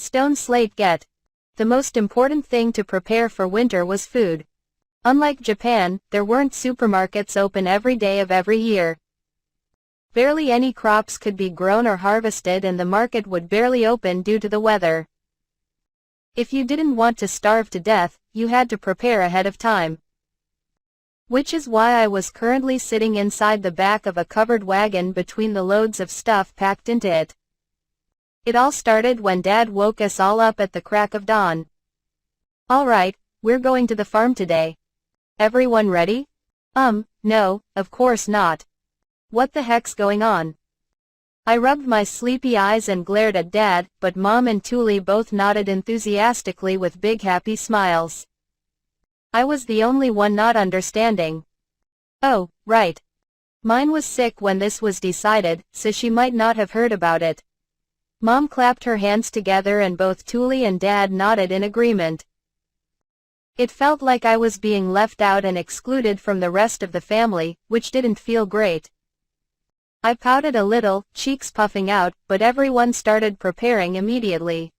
Stone slate get. The most important thing to prepare for winter was food. Unlike Japan, there weren't supermarkets open every day of every year. Barely any crops could be grown or harvested, and the market would barely open due to the weather. If you didn't want to starve to death, you had to prepare ahead of time. Which is why I was currently sitting inside the back of a covered wagon between the loads of stuff packed into it. It all started when Dad woke us all up at the crack of dawn. "Alright, we're going to the farm today. Everyone ready?" No, of course not. What the heck's going on?" I rubbed my sleepy eyes and glared at Dad, but Mom and Thule both nodded enthusiastically with big happy smiles. I was the only one not understanding. "Oh, right. Mine was sick when this was decided, so she might not have heard about it." Mom clapped her hands together and both Thule and Dad nodded in agreement. It felt like I was being left out and excluded from the rest of the family, which didn't feel great. I pouted a little, cheeks puffing out, but everyone started preparing immediately.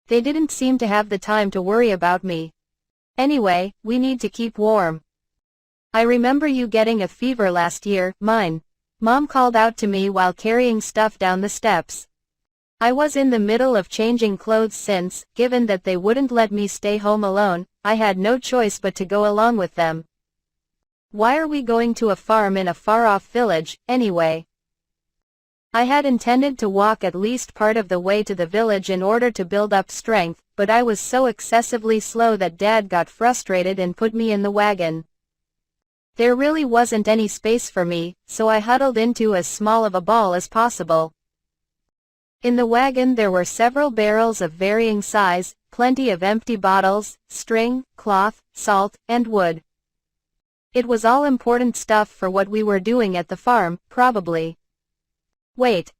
They didn't seem to have the time to worry about me. "Anyway, we need to keep warm. I remember you getting a fever last year, mine," Mom called out to me while carrying stuff down the steps. I was in the middle of changing clothes since, given that they wouldn't let me stay home alone, I had no choice but to go along with them. Why are we going to a farm in a far-off village, anyway? I had intended to walk at least part of the way to the village in order to build up strength, but I was so excessively slow that Dad got frustrated and put me in the wagon. There really wasn't any space for me, so I huddled into as small of a ball as possible. In the wagon there were several barrels of varying size, plenty of empty bottles, string, cloth, salt, and wood. It was all important stuff for what we were doing at the farm, probably. Wait.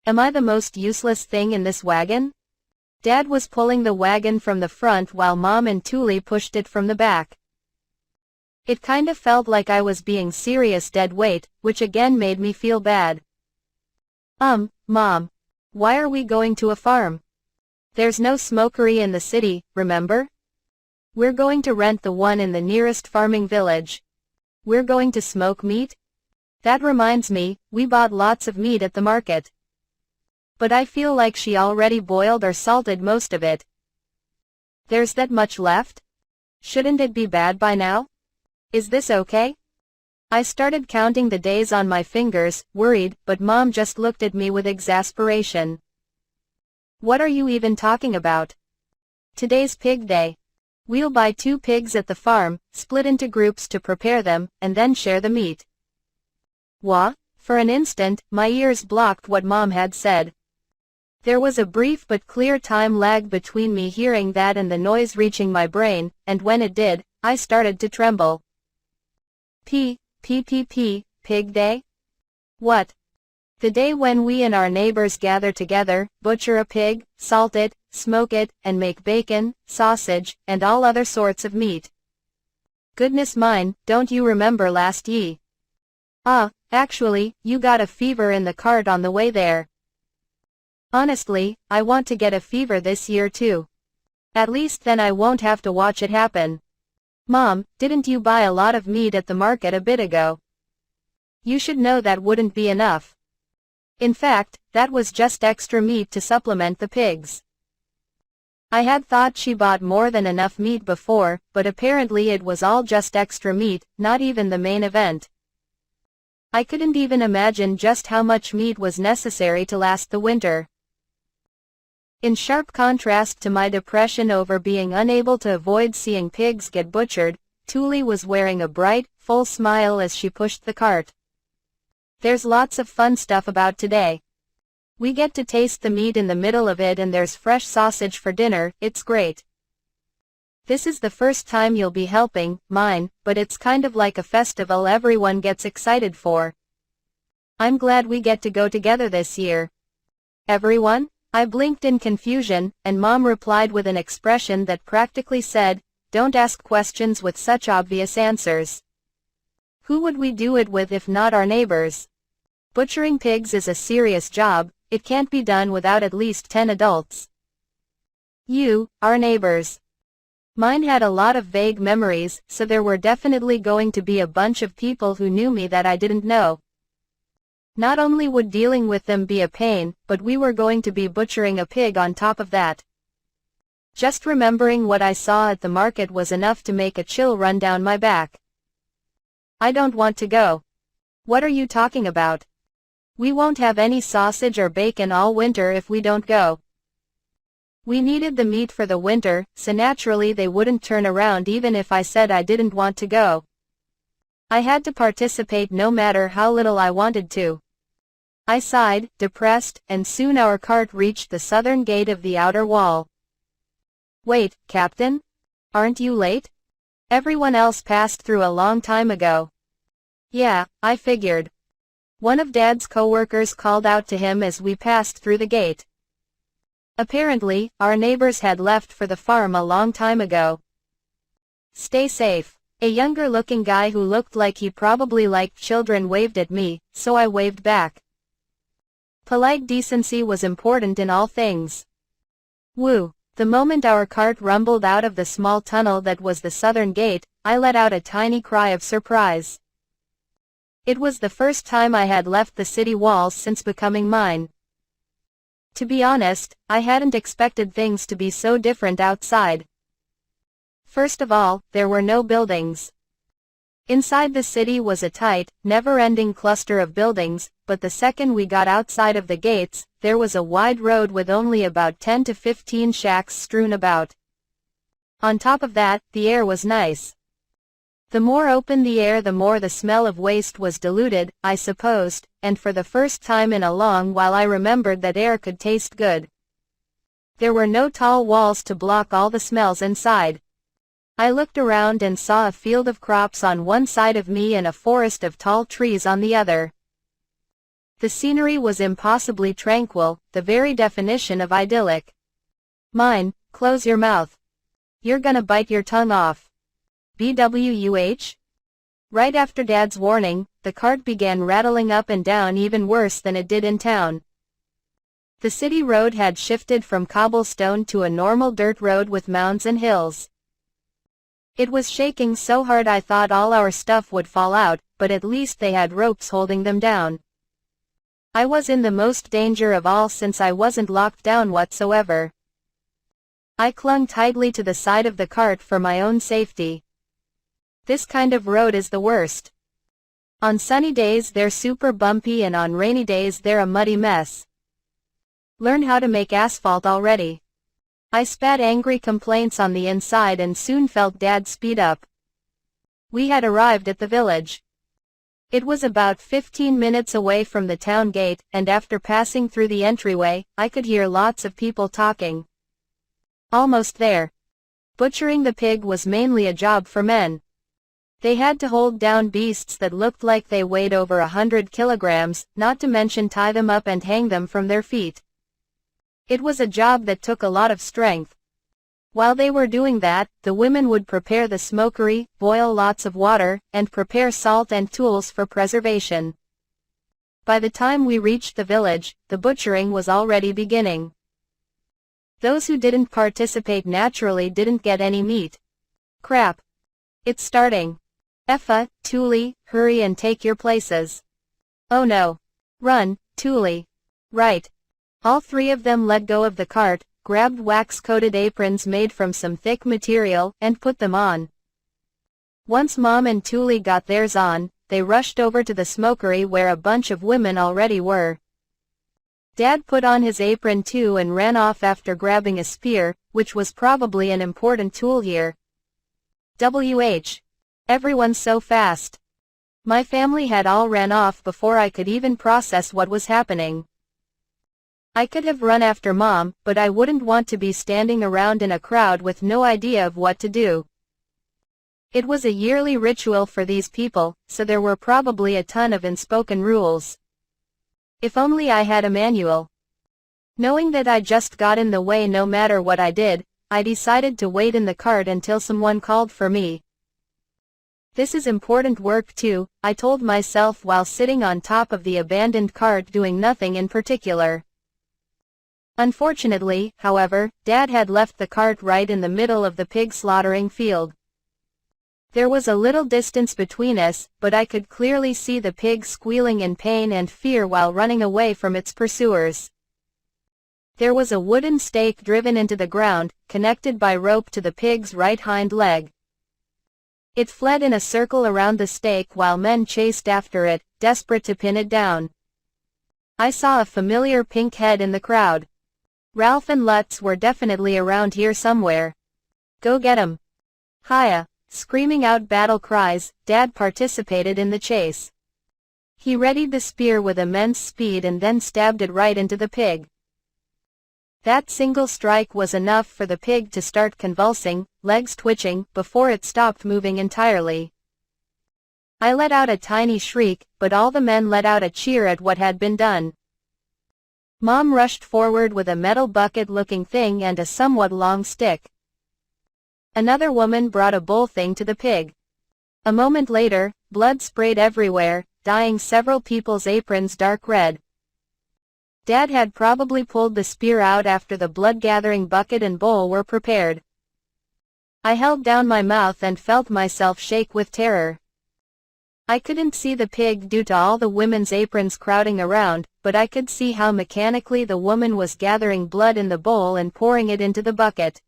Am I the most useless thing in this wagon? Dad was pulling the wagon from the front while Mom and Thule pushed it from the back. It kind of felt like I was being serious dead weight, which again made me feel bad. Mom. Why are we going to a farm? There's no smokery in the city, remember? We're going to rent the one in the nearest farming village. We're going to smoke meat? That reminds me, we bought lots of meat at the market. But I feel like she already boiled or salted most of it. There's that much left? Shouldn't it be bad by now? Is this okay? I started counting the days on my fingers, worried, but Mom just looked at me with exasperation. What are you even talking about? Today's pig day. We'll buy 2 pigs at the farm, split into groups to prepare them, and then share the meat. What? For an instant, my ears blocked what Mom had said. There was a brief but clear time lag between me hearing that and the noise reaching my brain, and when it did, I started to tremble. Pig day? What? The day when we and our neighbors gather together, butcher a pig, salt it, smoke it, and make bacon, sausage, and all other sorts of meat. Goodness mine, don't you remember last ye? Actually, you got a fever in the cart on the way there. Honestly, I want to get a fever this year too. At least then I won't have to watch it happen. Mom, didn't you buy a lot of meat at the market a bit ago? You should know that wouldn't be enough. In fact, that was just extra meat to supplement the pigs. I had thought she bought more than enough meat before, but apparently it was all just extra meat, not even the main event. I couldn't even imagine just how much meat was necessary to last the winter. In sharp contrast to my depression over being unable to avoid seeing pigs get butchered, Thule was wearing a bright, full smile as she pushed the cart. There's lots of fun stuff about today. We get to taste the meat in the middle of it and there's fresh sausage for dinner, it's great. This is the first time you'll be helping, mine, but it's kind of like a festival everyone gets excited for. I'm glad we get to go together this year. Everyone? I blinked in confusion, and Mom replied with an expression that practically said, "Don't ask questions with such obvious answers." Who would we do it with if not our neighbors? Butchering pigs is a serious job, it can't be done without at least 10 adults. Our neighbors. Mine had a lot of vague memories, so there were definitely going to be a bunch of people who knew me that I didn't know. Not only would dealing with them be a pain, but we were going to be butchering a pig on top of that. Just remembering what I saw at the market was enough to make a chill run down my back. I don't want to go. What are you talking about? We won't have any sausage or bacon all winter if we don't go. We needed the meat for the winter, so naturally they wouldn't turn around even if I said I didn't want to go. I had to participate no matter how little I wanted to. I sighed, depressed, and soon our cart reached the southern gate of the outer wall. Wait, Captain? Aren't you late? Everyone else passed through a long time ago. Yeah, I figured. One of Dad's coworkers called out to him as we passed through the gate. Apparently, our neighbors had left for the farm a long time ago. Stay safe. A younger-looking guy who looked like he probably liked children waved at me, so I waved back. Polite decency was important in all things. Woo! The moment our cart rumbled out of the small tunnel that was the southern gate, I let out a tiny cry of surprise. It was the first time I had left the city walls since becoming mine. To be honest, I hadn't expected things to be so different outside. First of all, there were no buildings. Inside the city was a tight, never-ending cluster of buildings, but the second we got outside of the gates, there was a wide road with only about 10 to 15 shacks strewn about. On top of that, the air was nice. The more open the air, the more the smell of waste was diluted, I supposed, and for the first time in a long while I remembered that air could taste good. There were no tall walls to block all the smells inside. I looked around and saw a field of crops on one side of me and a forest of tall trees on the other. The scenery was impossibly tranquil, the very definition of idyllic. Mine, close your mouth. You're gonna bite your tongue off. BWUH? Right after Dad's warning, the cart began rattling up and down even worse than it did in town. The city road had shifted from cobblestone to a normal dirt road with mounds and hills. It was shaking so hard I thought all our stuff would fall out, but at least they had ropes holding them down. I was in the most danger of all since I wasn't locked down whatsoever. I clung tightly to the side of the cart for my own safety. This kind of road is the worst. On sunny days they're super bumpy and on rainy days they're a muddy mess. Learn how to make asphalt already. I spat angry complaints on the inside and soon felt Dad speed up. We had arrived at the village. It was about 15 minutes away from the town gate, and after passing through the entryway, I could hear lots of people talking. Almost there. Butchering the pig was mainly a job for men. They had to hold down beasts that looked like they weighed over 100 kilograms, not to mention tie them up and hang them from their feet. It was a job that took a lot of strength. While they were doing that, the women would prepare the smokery, boil lots of water, and prepare salt and tools for preservation. By the time we reached the village, the butchering was already beginning. Those who didn't participate naturally didn't get any meat. Crap. It's starting. Effa, Thule, hurry and take your places. Oh no. Run, Thule. Right. All three of them let go of the cart, grabbed wax-coated aprons made from some thick material, and put them on. Once Mom and Thule got theirs on, they rushed over to the smokery where a bunch of women already were. Dad put on his apron too and ran off after grabbing a spear, which was probably an important tool here. WH. Everyone's so fast. My family had all ran off before I could even process what was happening. I could have run after Mom, but I wouldn't want to be standing around in a crowd with no idea of what to do. It was a yearly ritual for these people, so there were probably a ton of unspoken rules. If only I had a manual. Knowing that I just got in the way no matter what I did, I decided to wait in the cart until someone called for me. This is important work too, I told myself while sitting on top of the abandoned cart doing nothing in particular. Unfortunately, however, Dad had left the cart right in the middle of the pig slaughtering field. There was a little distance between us, but I could clearly see the pig squealing in pain and fear while running away from its pursuers. There was a wooden stake driven into the ground, connected by rope to the pig's right hind leg. It fled in a circle around the stake while men chased after it, desperate to pin it down. I saw a familiar pink head in the crowd. Ralph and Lutz were definitely around here somewhere. Go get 'em. Hiya! Screaming out battle cries, Dad participated in the chase. He readied the spear with immense speed and then stabbed it right into the pig. That single strike was enough for the pig to start convulsing, legs twitching, before it stopped moving entirely. I let out a tiny shriek, but all the men let out a cheer at what had been done. Mom rushed forward with a metal bucket-looking thing and a somewhat long stick. Another woman brought a bowl thing to the pig. A moment later, blood sprayed everywhere, dyeing several people's aprons dark red. Dad had probably pulled the spear out after the blood-gathering bucket and bowl were prepared. I held down my mouth and felt myself shake with terror. I couldn't see the pig due to all the women's aprons crowding around, but I could see how mechanically the woman was gathering blood in the bowl and pouring it into the bucket.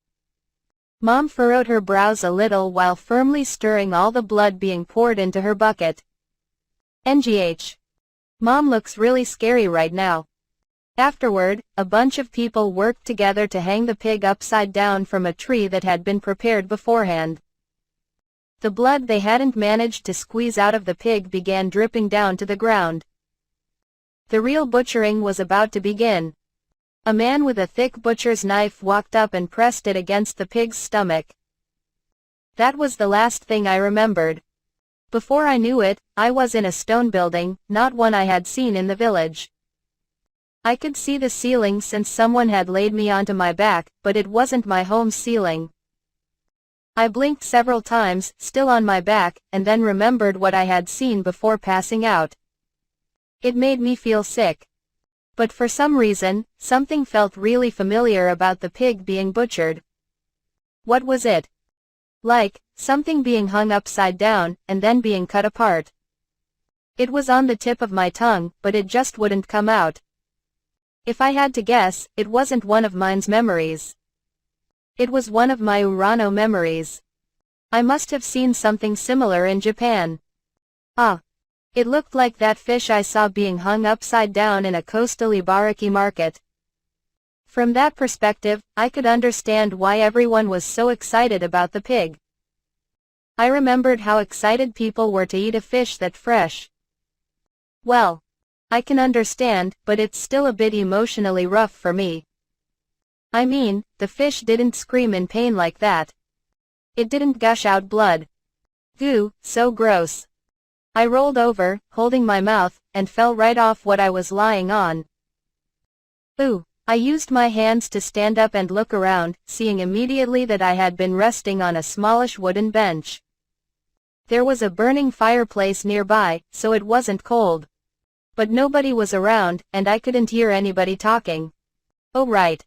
Mom furrowed her brows a little while firmly stirring all the blood being poured into her bucket. NGH. Mom looks really scary right now. Afterward, a bunch of people worked together to hang the pig upside down from a tree that had been prepared beforehand. The blood they hadn't managed to squeeze out of the pig began dripping down to the ground. The real butchering was about to begin. A man with a thick butcher's knife walked up and pressed it against the pig's stomach. That was the last thing I remembered. Before I knew it, I was in a stone building, not one I had seen in the village. I could see the ceiling since someone had laid me onto my back, but it wasn't my home's ceiling. I blinked several times, still on my back, and then remembered what I had seen before passing out. It made me feel sick. But for some reason, something felt really familiar about the pig being butchered. What was it? Like, something being hung upside down, and then being cut apart. It was on the tip of my tongue, but it just wouldn't come out. If I had to guess, it wasn't one of mine's memories. It was one of my Urano memories. I must have seen something similar in Japan. Ah. It looked like that fish I saw being hung upside down in a coastal Ibaraki market. From that perspective, I could understand why everyone was so excited about the pig. I remembered how excited people were to eat a fish that fresh. Well, I can understand, but it's still a bit emotionally rough for me. I mean, the fish didn't scream in pain like that. It didn't gush out blood. Goo, so gross. I rolled over, holding my mouth, and fell right off what I was lying on. Ooh. I used my hands to stand up and look around, seeing immediately that I had been resting on a smallish wooden bench. There was a burning fireplace nearby, so it wasn't cold. But nobody was around, and I couldn't hear anybody talking. Oh right.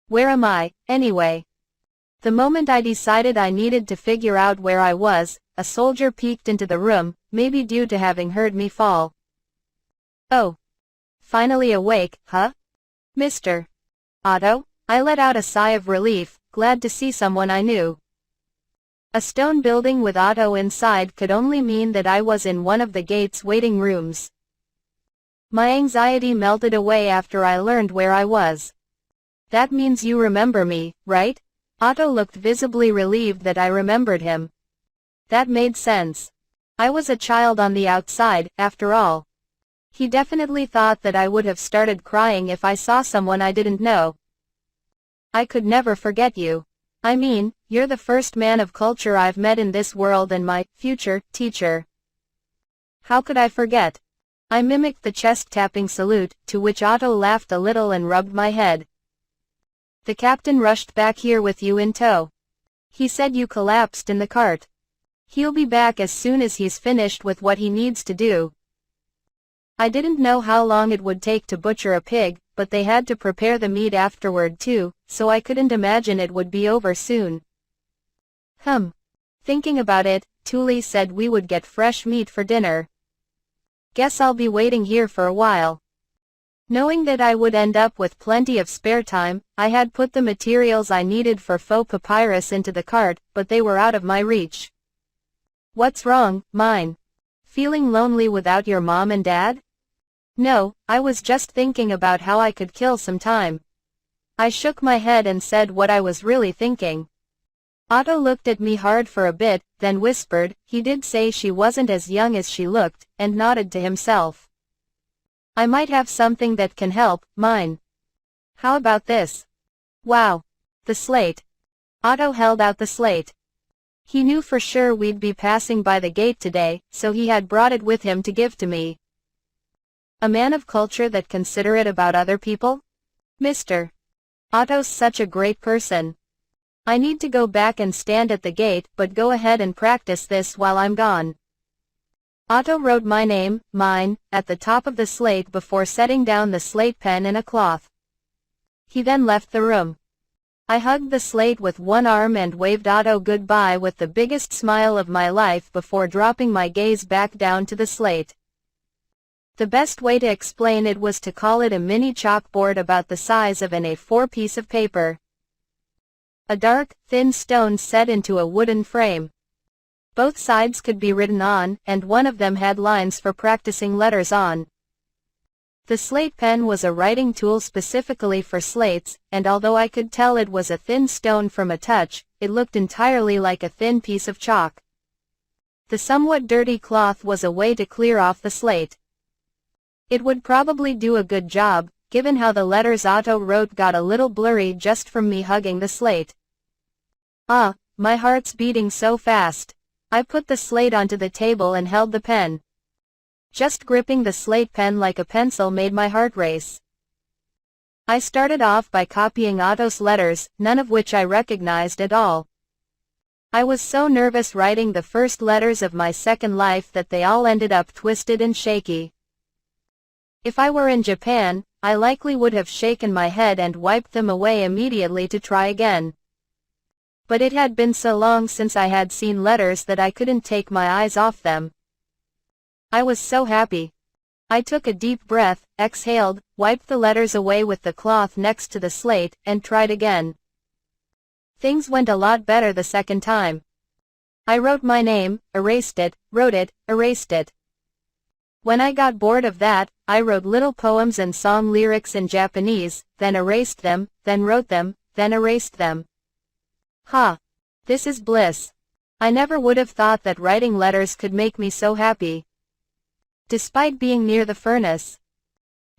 Where am I, anyway? The moment I decided I needed to figure out where I was, a soldier peeked into the room, maybe due to having heard me fall. Oh. Finally awake, huh? Mr. Otto? I let out a sigh of relief, glad to see someone I knew. A stone building with Otto inside could only mean that I was in one of the gate's waiting rooms. My anxiety melted away after I learned where I was. That means you remember me, right? Otto looked visibly relieved that I remembered him. That made sense. I was a child on the outside, after all. He definitely thought that I would have started crying if I saw someone I didn't know. I could never forget you. I mean, you're the first man of culture I've met in this world and my future teacher. How could I forget? I mimicked the chest-tapping salute, to which Otto laughed a little and rubbed my head. The captain rushed back here with you in tow. He said you collapsed in the cart. He'll be back as soon as he's finished with what he needs to do. I didn't know how long it would take to butcher a pig, but they had to prepare the meat afterward too, so I couldn't imagine it would be over soon. Thinking about it, Thule said we would get fresh meat for dinner. Guess I'll be waiting here for a while. Knowing that I would end up with plenty of spare time, I had put the materials I needed for faux papyrus into the cart, but they were out of my reach. What's wrong, mine? Feeling lonely without your mom and dad? No, I was just thinking about how I could kill some time. I shook my head and said what I was really thinking. Otto looked at me hard for a bit, then whispered, he did say she wasn't as young as she looked, and nodded to himself. I might have something that can help, mine. How about this? Wow. The slate. Otto held out the slate. He knew for sure we'd be passing by the gate today, so he had brought it with him to give to me. A man of culture that considerate about other people? Mr. Otto's such a great person. I need to go back and stand at the gate, but go ahead and practice this while I'm gone. Otto wrote my name, mine, at the top of the slate before setting down the slate pen in a cloth. He then left the room. I hugged the slate with one arm and waved Otto goodbye with the biggest smile of my life before dropping my gaze back down to the slate. The best way to explain it was to call it a mini chalkboard about the size of an A4 piece of paper. A dark, thin stone set into a wooden frame. Both sides could be written on, and one of them had lines for practicing letters on. The slate pen was a writing tool specifically for slates, and although I could tell it was a thin stone from a touch, it looked entirely like a thin piece of chalk. The somewhat dirty cloth was a way to clear off the slate. It would probably do a good job, given how the letters Otto wrote got a little blurry just from me hugging the slate. My heart's beating so fast. I put the slate onto the table and held the pen. Just gripping the slate pen like a pencil made my heart race. I started off by copying Otto's letters, none of which I recognized at all. I was so nervous writing the first letters of my second life that they all ended up twisted and shaky. If I were in Japan, I likely would have shaken my head and wiped them away immediately to try again. But it had been so long since I had seen letters that I couldn't take my eyes off them. I was so happy. I took a deep breath, exhaled, wiped the letters away with the cloth next to the slate, and tried again. Things went a lot better the second time. I wrote my name, erased it, wrote it, erased it. When I got bored of that, I wrote little poems and song lyrics in Japanese, then erased them, then wrote them, then erased them. This is bliss. I never would have thought that writing letters could make me so happy. Despite being near the furnace,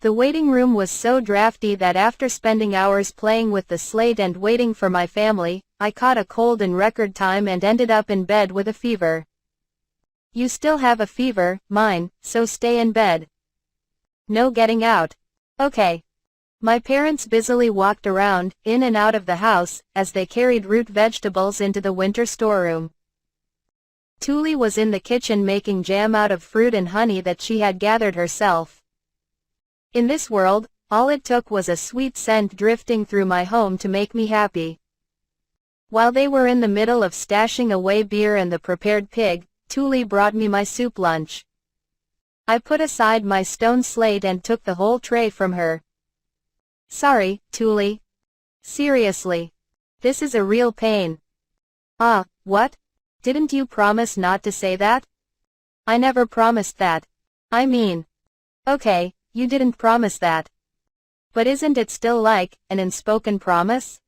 the waiting room was so drafty that after spending hours playing with the slate and waiting for my family, I caught a cold in record time and ended up in bed with a fever. You still have a fever, mine, so stay in bed. No getting out. Okay. My parents busily walked around, in and out of the house, as they carried root vegetables into the winter storeroom. Thule was in the kitchen making jam out of fruit and honey that she had gathered herself. In this world, all it took was a sweet scent drifting through my home to make me happy. While they were in the middle of stashing away beer and the prepared pig, Thule brought me my soup lunch. I put aside my stone slate and took the whole tray from her. Sorry, Thule. Seriously. This is a real pain. What? Didn't you promise not to say that? I never promised that. I mean. Okay, you didn't promise that. But isn't it still like an unspoken promise?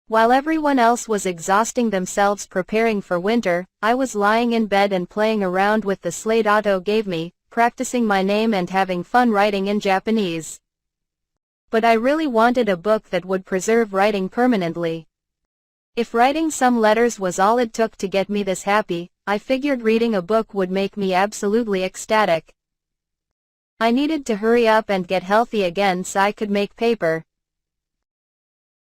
While everyone else was exhausting themselves preparing for winter, I was lying in bed and playing around with the slate Otto gave me, practicing my name and having fun writing in Japanese. But I really wanted a book that would preserve writing permanently. If writing some letters was all it took to get me this happy, I figured reading a book would make me absolutely ecstatic. I needed to hurry up and get healthy again so I could make paper.